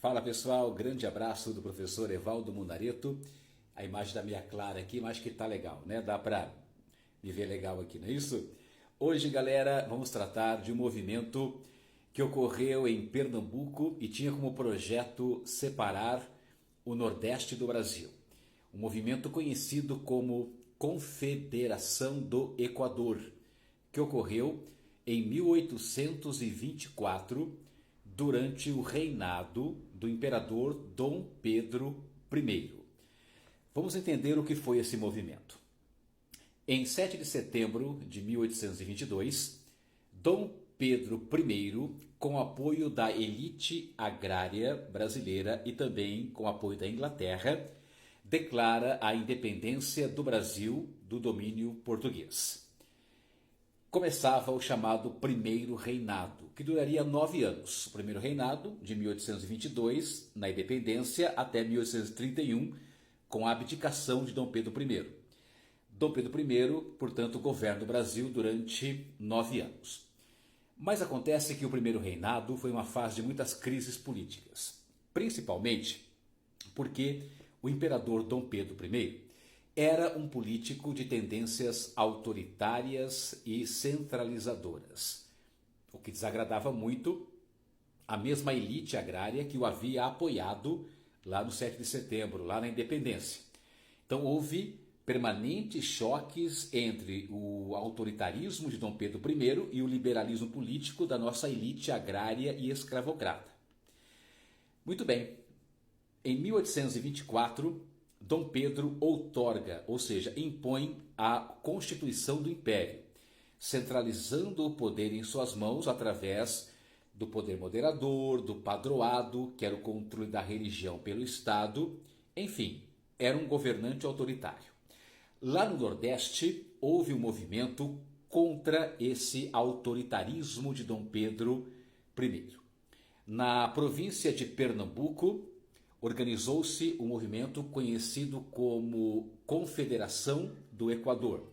Fala pessoal, grande abraço do professor Evaldo Mundareto. A imagem da minha Clara aqui, mas que tá legal, né? Dá para me ver legal aqui, não é isso? Hoje, galera, vamos tratar de um movimento que ocorreu em Pernambuco e tinha como projeto separar o Nordeste do Brasil. Um movimento conhecido como Confederação do Equador, que ocorreu em 1824, durante o reinado do imperador Dom Pedro I. Vamos entender o que foi esse movimento. Em 7 de setembro de 1822, Dom Pedro I, com apoio da elite agrária brasileira e também com apoio da Inglaterra, declara a independência do Brasil do domínio português. Começava o chamado Primeiro Reinado, que duraria 9 anos. O Primeiro Reinado, de 1822, na independência, até 1831, com a abdicação de Dom Pedro I. Dom Pedro I, portanto, governa o Brasil durante 9 anos. Mas acontece que o Primeiro Reinado foi uma fase de muitas crises políticas, principalmente porque o imperador Dom Pedro I era um político de tendências autoritárias e centralizadoras, o que desagradava muito a mesma elite agrária que o havia apoiado lá no 7 de setembro, lá na independência. Então houve permanentes choques entre o autoritarismo de Dom Pedro I e o liberalismo político da nossa elite agrária e escravocrata. Muito bem, em 1824, Dom Pedro outorga, ou seja, impõe a Constituição do Império, centralizando o poder em suas mãos através do poder moderador, do padroado, que era o controle da religião pelo Estado, enfim, era um governante autoritário. Lá no Nordeste, houve um movimento contra esse autoritarismo de Dom Pedro I. Na província de Pernambuco, organizou-se um movimento conhecido como Confederação do Equador,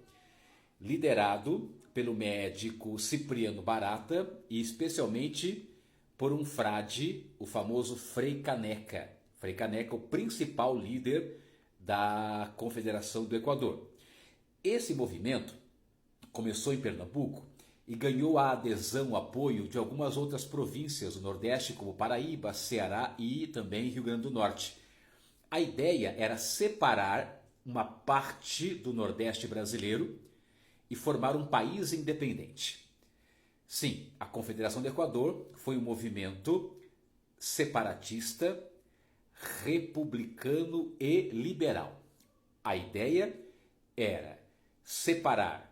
liderado pelo médico Cipriano Barata e especialmente por um frade, o famoso Frei Caneca. Frei Caneca, o principal líder da Confederação do Equador. Esse movimento começou em Pernambuco e ganhou a adesão, o apoio de algumas outras províncias do Nordeste, como Paraíba, Ceará e também Rio Grande do Norte. A ideia era separar uma parte do Nordeste brasileiro e formar um país independente. Sim, a Confederação do Equador foi um movimento separatista, republicano e liberal. A ideia era separar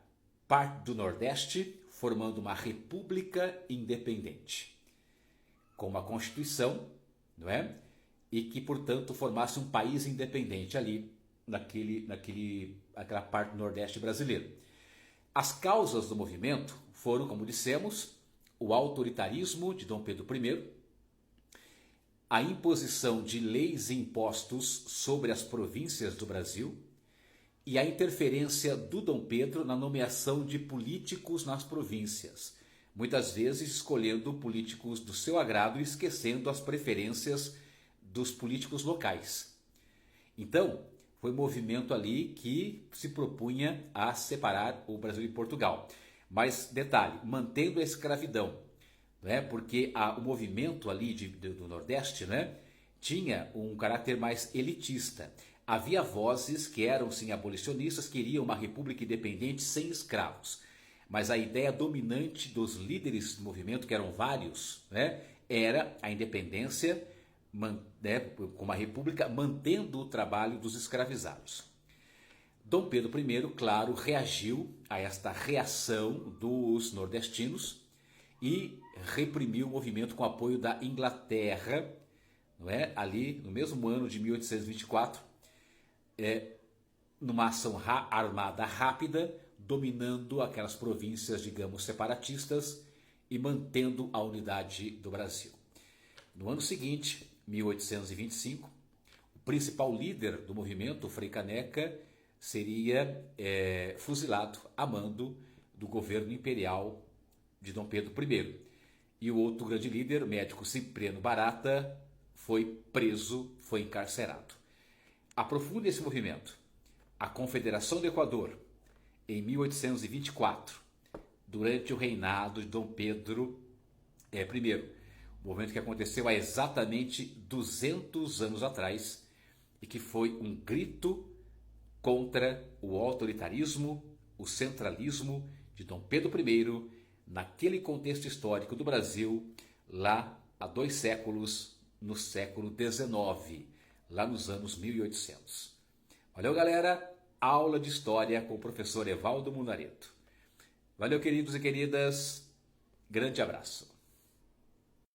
parte do Nordeste, formando uma república independente, com uma constituição, não é? E que, portanto, formasse um país independente ali, naquela parte do Nordeste brasileiro. As causas do movimento foram, como dissemos, o autoritarismo de Dom Pedro I, a imposição de leis e impostos sobre as províncias do Brasil e a interferência do Dom Pedro na nomeação de políticos nas províncias, muitas vezes escolhendo políticos do seu agrado e esquecendo as preferências dos políticos locais. Então, foi um movimento ali que se propunha a separar o Brasil de Portugal. Mas, detalhe, mantendo a escravidão, né? Porque o movimento ali do Nordeste, né, tinha um caráter mais elitista. Havia vozes que eram, sim, abolicionistas, queriam uma república independente sem escravos. Mas a ideia dominante dos líderes do movimento, que eram vários, né, era a independência, né, com uma república, mantendo o trabalho dos escravizados. Dom Pedro I, claro, reagiu a esta reação dos nordestinos e reprimiu o movimento com apoio da Inglaterra, não é? Ali no mesmo ano de 1824, numa ação armada rápida, dominando aquelas províncias, digamos, separatistas e mantendo a unidade do Brasil. No ano seguinte, 1825, o principal líder do movimento, o Frei Caneca, seria fuzilado a mando do governo imperial de Dom Pedro I. E o outro grande líder, o médico Cipriano Barata, foi preso, foi encarcerado. Aprofunda esse movimento. A Confederação do Equador, em 1824, durante o reinado de Dom Pedro I, movimento que aconteceu há exatamente 200 anos atrás e que foi um grito contra o autoritarismo, o centralismo de Dom Pedro I, naquele contexto histórico do Brasil, lá há 2 séculos, no século XIX, lá nos anos 1800. Valeu, galera! Aula de História com o professor Evaldo Munareto. Valeu, queridos e queridas. Grande abraço.